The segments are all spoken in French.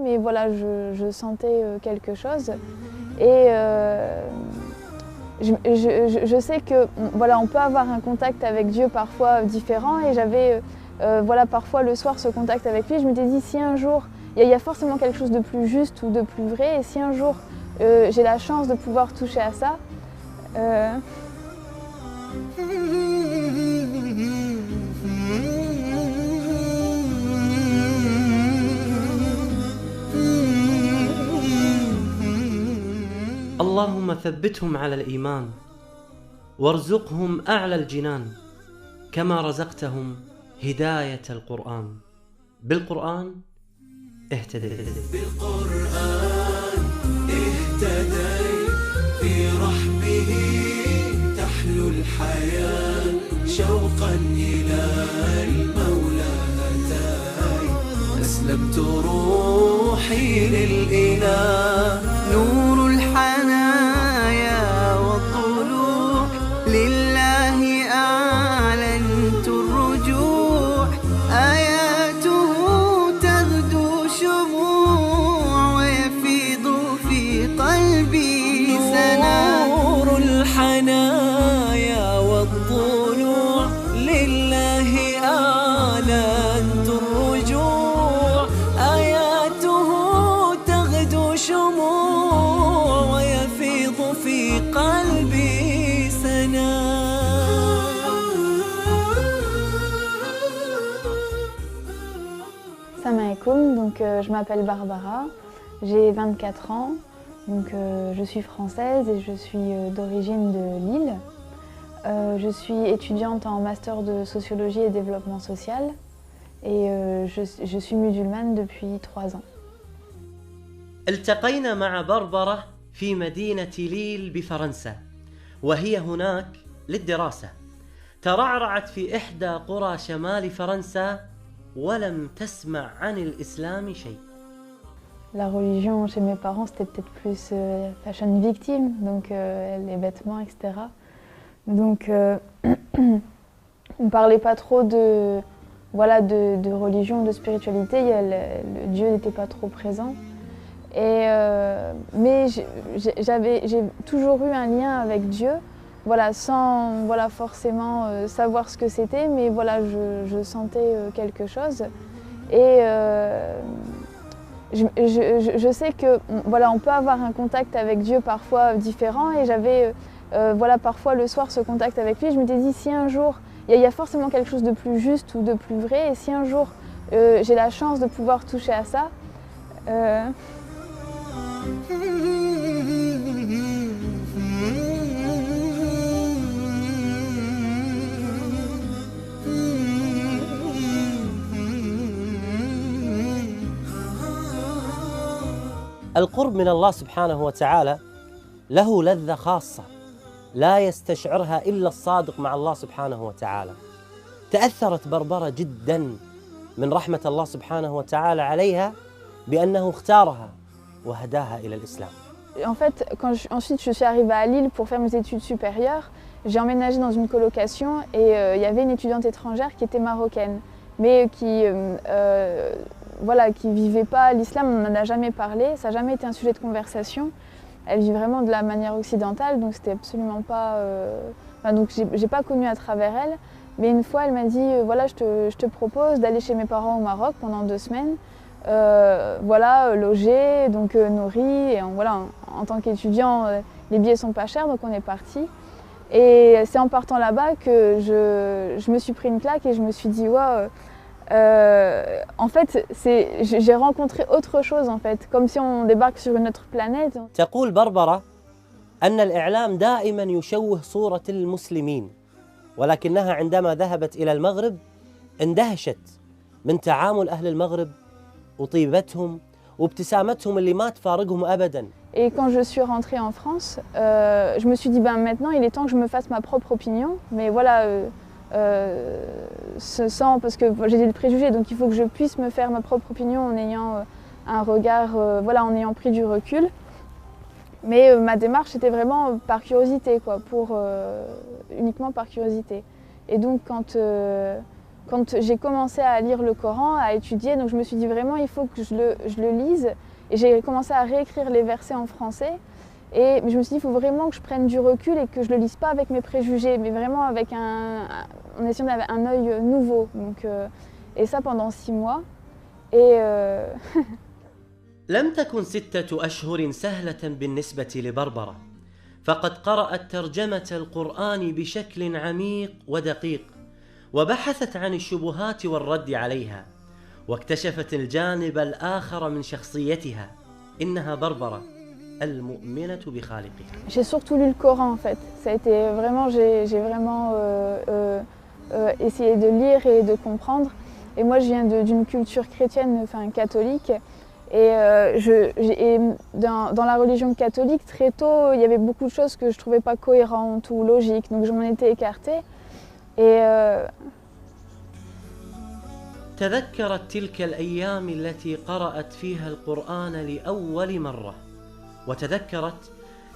Mais voilà, je sentais quelque chose et je sais que voilà, on peut avoir un contact avec Dieu parfois différent et j'avais voilà, parfois le soir ce contact avec lui. Je m'étais dit si un jour, il y a forcément quelque chose de plus juste ou de plus vrai et si un jour j'ai la chance de pouvoir toucher à ça, اللهم ثبتهم على الإيمان وارزقهم أعلى الجنان كما رزقتهم هداية القرآن. بالقرآن اهتديت. بالقرآن اهتديت، في رحبه تحلو الحياة، شوقا إلى المولى أتاي، أسلمت روحي للإله، نور الحنايا والطلوع، لله أعلنت الرجوع، آياته تغدو شموع ويفيض في قلبي سنا، نور الحنايا والطلوع، لله أعلنت الرجوع، آياته تغدو شموع ويفيض في قلبي سنا. Salam alaikum, donc je m'appelle Barbara, j'ai 24 ans, donc je suis française et je suis d'origine de Lille. Je suis étudiante en master de sociologie et développement social et je suis musulmane depuis 3 ans. التقينا مع بربرة في مدينة ليل بفرنسا وهي هناك للدراسة. ترعرعت في إحدى قرى شمال فرنسا ولم تسمع عن الإسلام شيء. La religion chez mes parents c'était peut-être plus fashion victime, donc les vêtements, etc. Donc on ne parlait pas trop de, voilà, de religion, de spiritualité, le Dieu n'était pas trop présent. Et, mais j'ai toujours eu un lien avec Dieu, voilà, sans voilà, forcément savoir ce que c'était, mais voilà, je sentais quelque chose. Et je sais que voilà, on peut avoir un contact avec Dieu parfois différent et j'avais voilà, parfois le soir ce contact avec lui. Je m'étais dit si un jour, il y a forcément quelque chose de plus juste ou de plus vrai et si un jour j'ai la chance de pouvoir toucher à ça, القرب من الله سبحانه وتعالى له لذة خاصة لا يستشعرها إلا الصادق مع الله سبحانه وتعالى. تأثرت بربرة جدا من رحمة الله سبحانه وتعالى عليها بأنه اختارها وهداها إلى الإسلام. En fait, ensuite je suis arrivée à Lille pour faire mes études supérieures, j'ai emménagé dans une colocation et il y avait une étudiante étrangère qui était marocaine, mais qui voilà, qui vivait pas l'islam, on n'en a jamais parlé, ça n'a jamais été un sujet de conversation. Elle vit vraiment de la manière occidentale, donc c'était absolument pas... donc j'ai pas connu à travers elle, mais une fois elle m'a dit voilà, je te propose d'aller chez mes parents au Maroc pendant 2 semaines, voilà, loger, donc nourri, et voilà, en tant qu'étudiant, les billets sont pas chers, donc on est parti. Et c'est en partant là-bas que je me suis pris une claque et je me suis dit wow, en fait, j'ai rencontré autre chose en fait, comme si on débarque sur une autre planète. تقول بربرة أن الإعلام دائما يشوه صورة المسلمين، ولكنها عندما ذهبت إلى المغرب اندهشت من تعامل أهل المغرب وطيبتهم وابتسامتهم اللي ما تفارقهم أبدا. Et quand je suis rentrée en France, je me suis dit ben maintenant il est temps que je me fasse ma propre opinion, mais voilà. Sans, parce que j'ai des préjugés, donc il faut que je puisse me faire ma propre opinion en ayant un regard, voilà, en ayant pris du recul. Mais ma démarche était vraiment par curiosité, quoi, uniquement par curiosité. Et donc quand quand j'ai commencé à lire le Coran, à étudier, donc je me suis dit vraiment il faut que je le lise. Et j'ai commencé à réécrire les versets en français. Et je me suis dit il faut vraiment que je prenne du recul et que je le lise pas avec mes préjugés, mais vraiment avec en essayant d'avoir un œil nouveau. Donc, et ça pendant 6 mois. Et لم تكن 6 أشهر سهلة بالنسبة لبربرة، فقد قرأت ترجمة القرآن بشكل عميق ودقيق، وبحثت عن الشبهات والرد عليها، واكتشفت الجانب الآخر من شخصيتها. إنها بربرة المؤمنة بخالقها. J'ai surtout lu le Coran en fait. Ça a été vraiment, j'ai vraiment essayé de lire et de comprendre. Et moi, je viens d'une culture chrétienne, enfin catholique. Et dans la religion catholique, très tôt, il y avait beaucoup de choses que je ne trouvais pas cohérentes ou logiques. Donc je m'en étais écartée. Et تذكرت تلك الأيام التي قرأت فيها القرآن لأول مرة، وتذكرت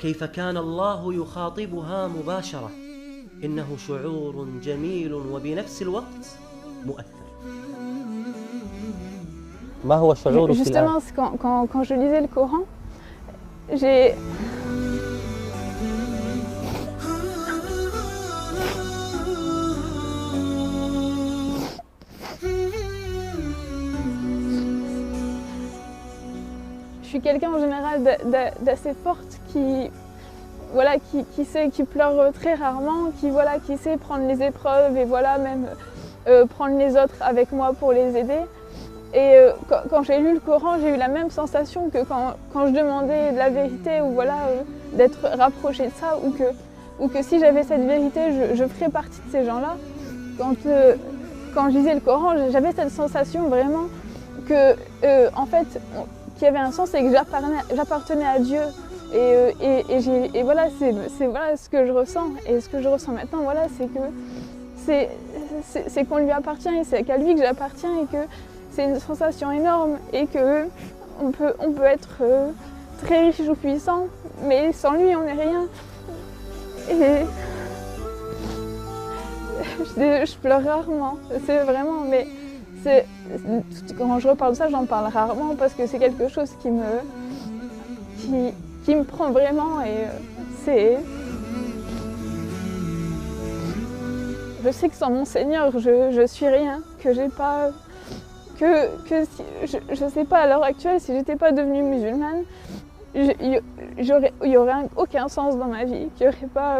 كيف كان الله يخاطبها مباشرة. إنه شعور جميل وبنفس الوقت مؤثر. ما هو شعورك الآن؟ Justement, quand je lisais le Coran, j'ai... Je suis quelqu'un en général d'assez forte qui pleure très rarement, qui sait prendre les épreuves et même prendre les autres avec moi pour les aider. Et quand j'ai lu le Coran, j'ai eu la même sensation que quand je demandais de la vérité ou d'être rapprochée de ça, ou que si j'avais cette vérité, je ferais partie de ces gens-là. Quand je lisais le Coran, j'avais cette sensation vraiment que en fait, qu'il y avait un sens et que j'appartenais à Dieu. Et voilà, c'est ce que je ressens. Et ce que je ressens maintenant, c'est que c'est qu'on lui appartient et c'est qu'à lui que j'appartiens et que c'est une sensation énorme et que on peut être très riche ou puissant, mais sans lui on n'est rien. Et je pleure rarement, c'est vraiment, mais quand je reparle de ça, j'en parle rarement parce que c'est quelque chose qui me prend vraiment et c'est... Je sais que sans mon Seigneur, je suis rien, que j'ai pas... je sais pas à l'heure actuelle, si j'étais pas devenue musulmane, il y aurait aucun sens dans ma vie, qu'il y aurait pas...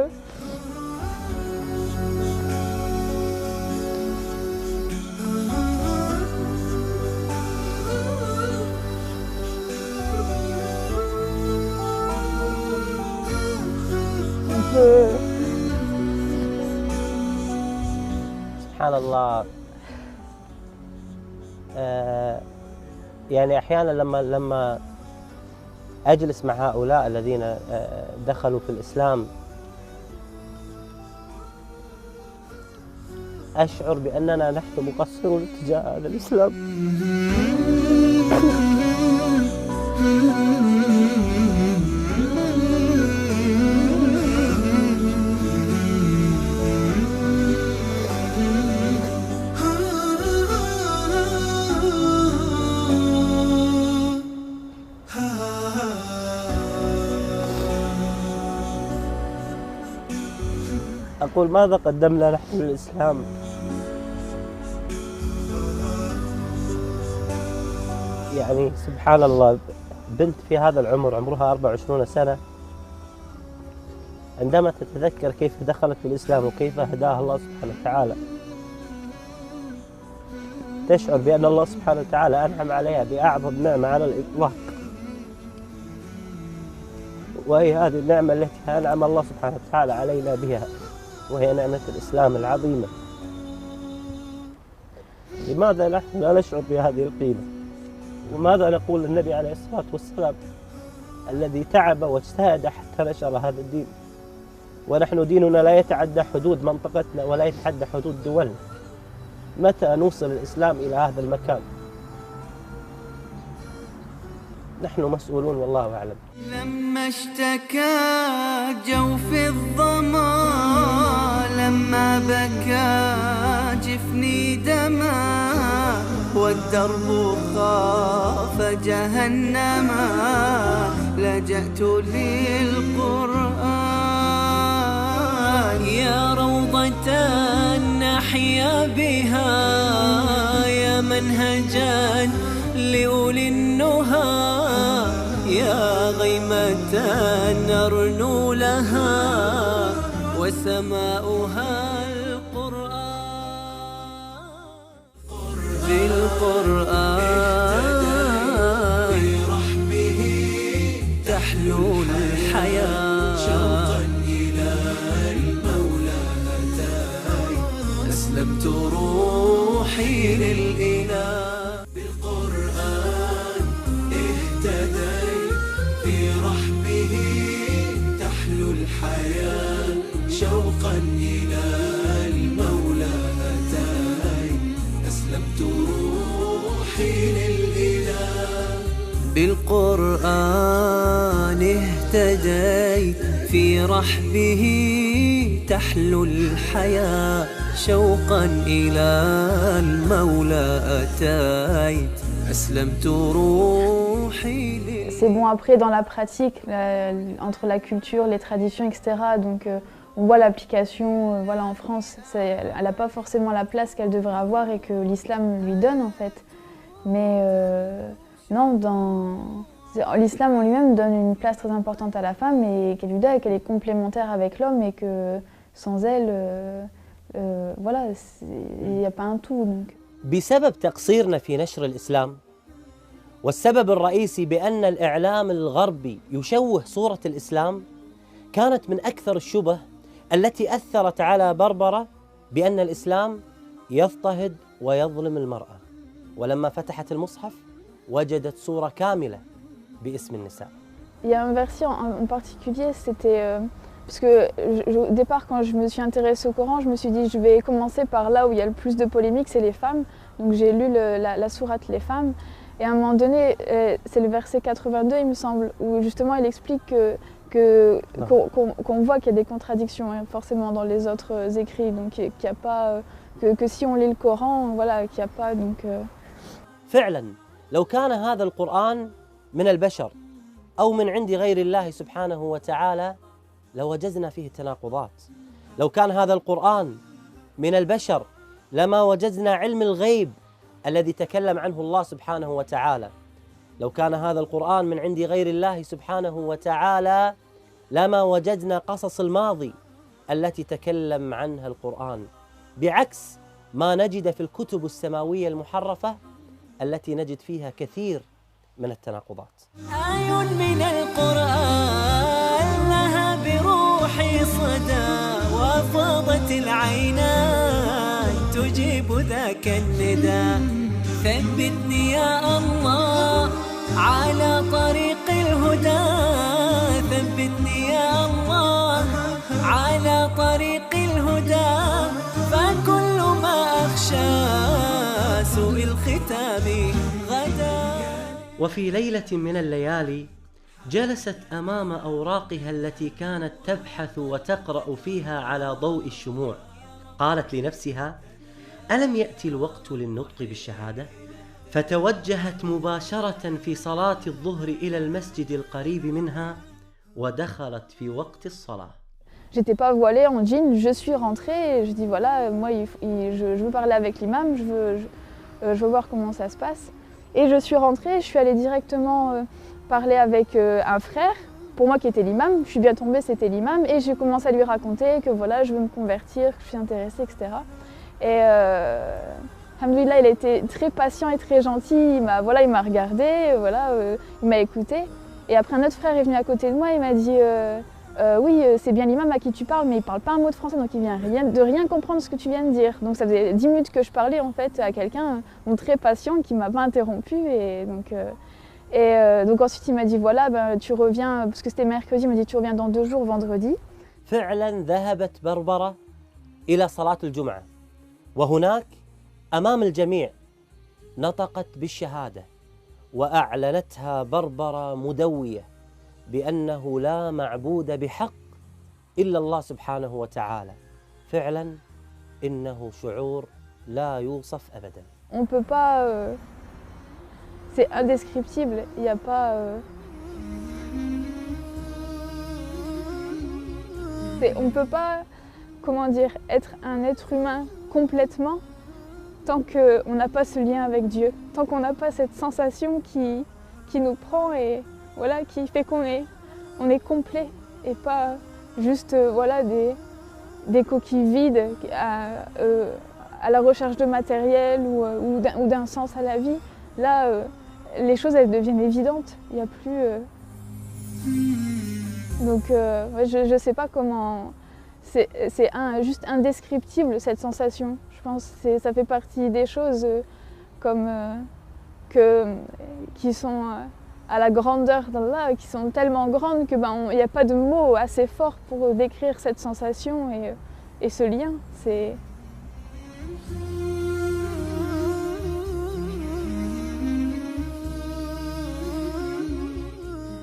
سبحان الله. يعني أحيانا لما أجلس مع هؤلاء الذين دخلوا في الإسلام أشعر بأننا نحن مقصرون تجاه هذا الإسلام. أقول ماذا قدمنا نحن للإسلام؟ يعني سبحان الله، بنت في هذا العمر عمرها 24 سنة عندما تتذكر كيف دخلت في الإسلام وكيف هداها الله سبحانه وتعالى تشعر بأن الله سبحانه وتعالى أنعم عليها بأعظم نعمة على الإطلاق، وهي هذه النعمة التي أنعم الله سبحانه وتعالى علينا بها، وهي نعمة الإسلام العظيمة. لماذا نحن لا نشعر بهذه القيمة؟ وماذا نقول للنبي عليه الصلاة والسلام الذي تعب واجتهد حتى نشر هذا الدين، ونحن ديننا لا يتعدى حدود منطقتنا ولا يتعدى حدود دولنا؟ متى نوصل الإسلام إلى هذا المكان؟ نحن مسؤولون والله أعلم. لما اشتكى جوف الظما، لما بكى جفن يفني دما والدرب خاف جهنما لجأت للقرآن يا روضة نحيا بها يا منهجا لأولي النهى يا غيمة نرنو لها وسماؤها القرآن بالقرآن برحمه تحلو الحياة شوقا إلى المولى أتاي أسلمت روحي للإله بالقرآن اهتديت في رحمه تحلو الحياة شوقا إلى المولى أتاي أسلمت روحي للإله بالقرآن اهتديت في رحبه تحلو الحياة شوقا إلى المولى أتيت أسلمت روحي لله. C'est bon après dans la pratique, entre la culture, les traditions, etc. Donc on voit l'application voilà, en France, elle n'a pas forcément la place qu'elle devrait avoir et que l'islam lui donne en fait. Mais non, l'islam en lui-même donne une place très importante à la femme et qu'elle lui donne et qu'elle est complémentaire avec l'homme et que sans elle, voilà, il n'y a pas un tout. Donc. بسبب تقصيرنا في نشر الإسلام والسبب الرئيسي بأن الإعلام الغربي يشوه صورة الإسلام كانت من أكثر الشبه التي أثرت على بربرة بأن الإسلام يضطهد ويظلم المرأة ولما فتحت المصحف وجدت صورة كاملة باسم النساء. Il y a un verset en particulier, c'était parce que au départ quand je me suis intéressée au Coran, je me suis dit je vais commencer par là où il y a le plus de polémiques, c'est les femmes. Donc j'ai lu la sourate les femmes et à un moment donné, c'est le verset 82 il me semble, où justement il explique qu'on voit qu'il y a des contradictions hein, forcément dans les autres écrits, donc qu'il n'y a pas que si on lit le Coran, voilà, qu'il n'y a pas donc. فعلا لو كان هذا القرآن من البشر أو من عند غير الله سبحانه وتعالى لوجدنا فيه تناقضات. لو كان هذا القرآن من البشر لما وجدنا علم الغيب الذي تكلم عنه الله سبحانه وتعالى. لو كان هذا القرآن من عند غير الله سبحانه وتعالى لما وجدنا قصص الماضي التي تكلم عنها القرآن، بعكس ما نجد في الكتب السماوية المحرفة التي نجد فيها كثير من التناقضات. آي من القرآن لها بروحي صدى وفاضت العينان تجيب ذاك النداء ثبتني يا الله على طريق الهدى ثبتني يا الله على طريق الهدى فكل ما أخشى سوء الختام غدا. وفي ليلة من الليالي جلست أمام أوراقها التي كانت تبحث وتقرأ فيها على ضوء الشموع. قالت لنفسها: ألم يأتي الوقت للنطق بالشهادة؟ فتوجهت مباشرة في صلاة الظهر إلى المسجد القريب منها ودخلت في وقت الصلاة. J'étais pas voilée en jean, je suis rentrée et je dis voilà, moi je veux parler avec l'imam, je veux voir comment ça se passe. Et je suis rentrée, je suis allée directement parler avec un frère, pour moi qui était l'imam, je suis bien tombée, c'était l'imam, et j'ai commencé à lui raconter que voilà, je veux me convertir, que je suis intéressée, etc. Et alhamdoulilah, il a été très patient et très gentil, il m'a regardé, il m'a écouté. Et après un autre frère est venu à côté de moi, il m'a dit oui, c'est bien l'imam à qui tu parles, mais il ne parle pas un mot de français, donc il vient de rien comprendre ce que tu viens de dire. Donc ça faisait 10 minutes que je parlais en fait à quelqu'un très patient qui ne m'a pas interrompu. Et donc ensuite il m'a dit voilà, ben, tu reviens, parce que c'était mercredi, il m'a dit tu reviens dans 2 jours, vendredi. فعلا ذهبت بربرة إلى صلاة الجمعة وهناك أمام الجميع نطقت بالشهادة وأعلنتها بربرة مدوية بأنه لا معبود بحق إلا الله سبحانه وتعالى. فعلا إنه شعور لا يوصف أبداً. On peut pas... c'est indescriptible, il n'y a pas... on ne peut pas, comment dire, être un être humain complètement tant qu'on n'a pas ce lien avec Dieu, tant qu'on n'a pas cette sensation qui nous prend et voilà, qui fait qu'on est complet et pas juste voilà, des coquilles vides à la recherche de matériel ou d'un sens à la vie. Là, les choses elles deviennent évidentes, il n'y a plus... Donc je ne sais pas comment... C'est juste indescriptible cette sensation. Je pense que ça fait partie des choses qui sont à la grandeur d'Allah, qui sont tellement grandes qu'il n'y a pas de mots assez forts pour décrire cette sensation et ce lien.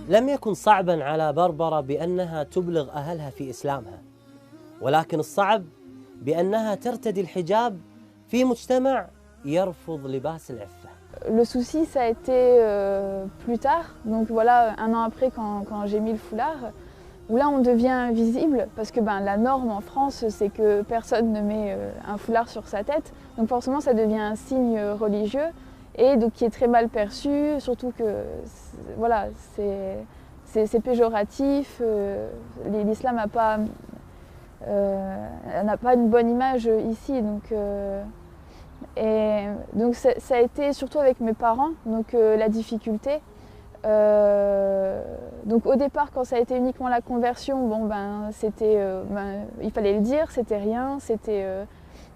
لم يكن صعباً على بربرة بأنها تبلغ أهلها في إسلامها، ولكن الصعب بأنها ترتدي الحجاب في مجتمع يرفض لباس العفة. Le souci, ça a été plus tard, donc voilà, un an après quand j'ai mis le foulard, où là on devient visible, parce que la norme en France, c'est que personne ne met un foulard sur sa tête, donc forcément ça devient un signe religieux, et donc qui est très mal perçu, surtout que voilà, c'est péjoratif, l'islam n'a pas une bonne image ici, et donc ça a été surtout avec mes parents, donc la difficulté. Donc au départ, quand ça a été uniquement la conversion, c'était, il fallait le dire, c'était rien, c'était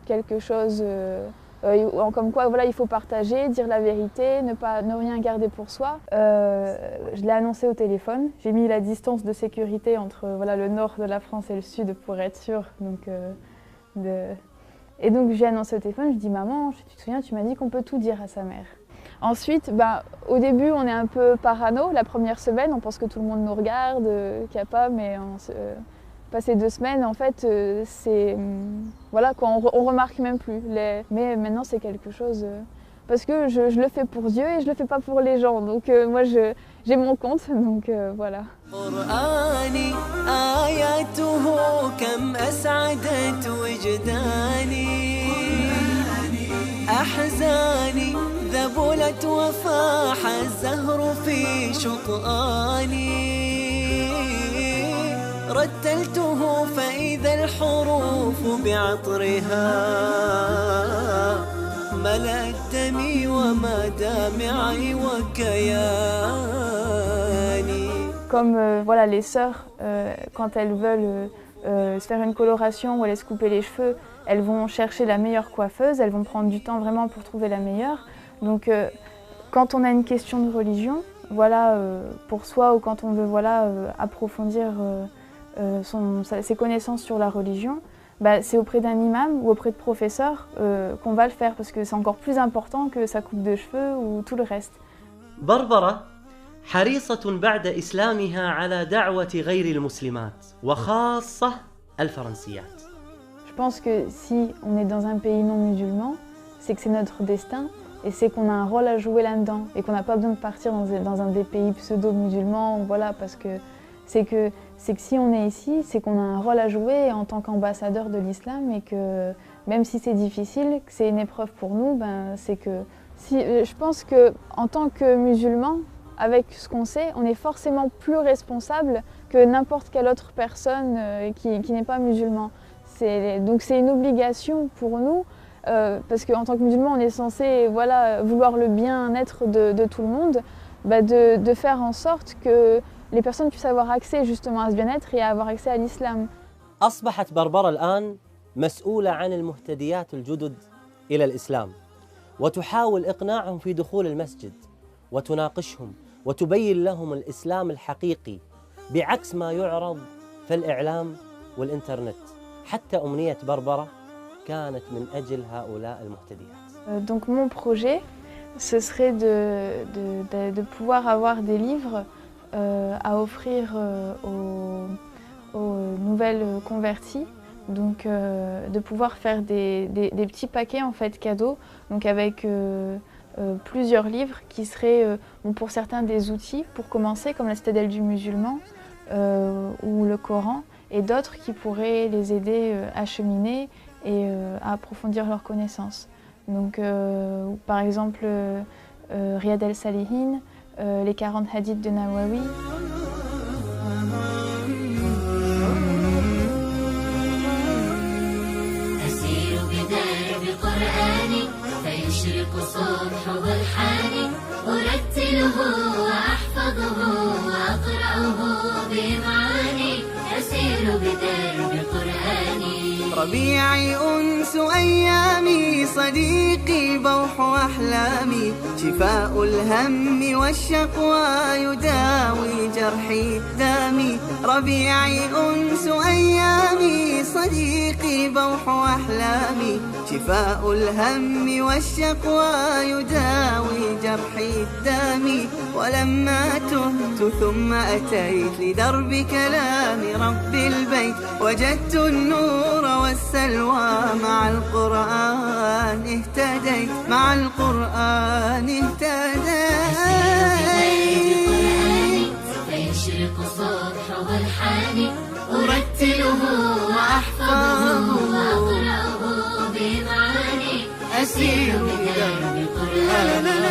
quelque chose comme quoi voilà, il faut partager, dire la vérité, ne rien garder pour soi. Je l'ai annoncé au téléphone, j'ai mis la distance de sécurité entre voilà, le nord de la France et le sud pour être sûre. Et donc j'ai annoncé au téléphone, je dis maman, tu te souviens, tu m'as dit qu'on peut tout dire à sa mère. Ensuite, au début on est un peu parano, la première semaine on pense que tout le monde nous regarde, qu'il n'y a pas, mais passé 2 semaines en fait voilà quoi, on remarque même plus. Mais maintenant c'est quelque chose, parce que je le fais pour Dieu et je le fais pas pour les gens, donc moi j'ai mon compte, donc voilà. أحزاني ذبلت وفاح الزهر في شطآني رتلته فإذا الحروف بعطرها ملأت دمي وما دامعي وكياني. Comme voilà, les sœurs, quand elles veulent se faire une coloration ou aller se couper les cheveux, elles vont chercher la meilleure coiffeuse, elles vont prendre du temps vraiment pour trouver la meilleure. Donc quand on a une question de religion, voilà, pour soi, ou quand on veut voilà, approfondir ses connaissances sur la religion, c'est auprès d'un imam ou auprès de professeurs qu'on va le faire, parce que c'est encore plus important que sa coupe de cheveux ou tout le reste. بربرة حريصة بعد إسلامها على دعوة غير المسلمات وخاصة الفرنسيات. Je pense que si on est dans un pays non musulman, c'est que c'est notre destin et c'est qu'on a un rôle à jouer là-dedans et qu'on n'a pas besoin de partir dans un des pays pseudo-musulmans, voilà, parce que c'est que si on est ici, c'est qu'on a un rôle à jouer en tant qu'ambassadeur de l'islam, et que même si c'est difficile, que c'est une épreuve pour nous, c'est que je pense qu'en tant que musulman, avec ce qu'on sait, on est forcément plus responsable que n'importe quelle autre personne qui n'est pas musulman. Donc c'est une obligation pour nous, parce qu'en tant que musulman, on est censé voilà, vouloir le bien-être de tout le monde, de faire en sorte que les personnes puissent avoir accès justement à ce bien-être et à avoir accès à l'islam. أصبحت بربرة الآن مسؤولة عن المهتديات الجدد إلى الإسلام، وتحاول إقناعهم في دخول المسجد، وتناقشهم وتبين لهم الإسلام الحقيقي بعكس ما يعرض في الإعلام والإنترنت. حتى أمنية بربرة كانت من أجل هؤلاء المهتديات. Donc mon projet, ce serait de pouvoir avoir des livres à offrir aux nouvelles converties, Donc de pouvoir faire des petits paquets en fait cadeaux, donc avec plusieurs livres qui seraient pour certains des outils pour commencer, comme la Citadelle du musulman ou le Coran, et d'autres qui pourraient les aider à cheminer et à approfondir leurs connaissances. Donc par exemple Riyad al-Salihin, les 40 hadiths de Nawawi. يشرق صبح برحاني أرتله وأحفظه وأقرأه بمعاني أسير بدرب قرآني. ربيعي أنس أيامي صديقي بوح أحلامي شفاء الهم والشقوى يداوي جرحي دامي. ربيعي أنس أيامي صديقي بوح أحلامي شفاء الهم والشقوى يداوي جرحي الدامي. ولما تهت ثم أتيت لدرب كلام رب البيت وجدت النور والسلوى مع القرآن اهتديت مع القرآن اهتديت. فيشرق صبح والحاني أرتله وأحفظه وأقرأه بمعاني أسير بدرب قرآني.